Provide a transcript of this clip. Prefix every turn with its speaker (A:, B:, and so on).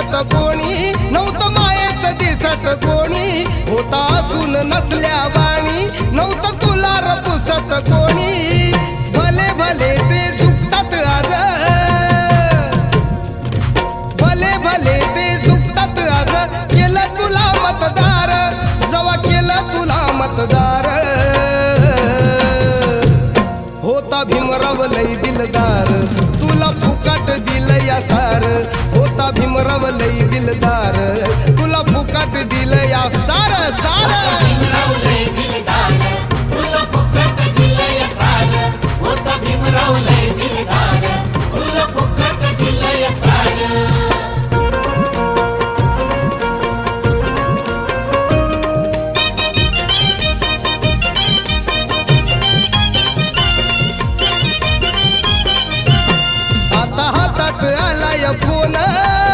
A: पुसत कोणी नव्हतं मायेच दिसत कोणी होता असून नसल्या वाणी नव्हतं तुला र पुसत कोणी भले भले ते झुकतात आज भले भले ते झुकतात आज केलं तुला मतदार जवा केलं तुला मतदार होता भीमराव लई दिलदार तुला फुकट दिल या सार होता भीमराव लई दिलदार तुला फुकट दिल या सार सार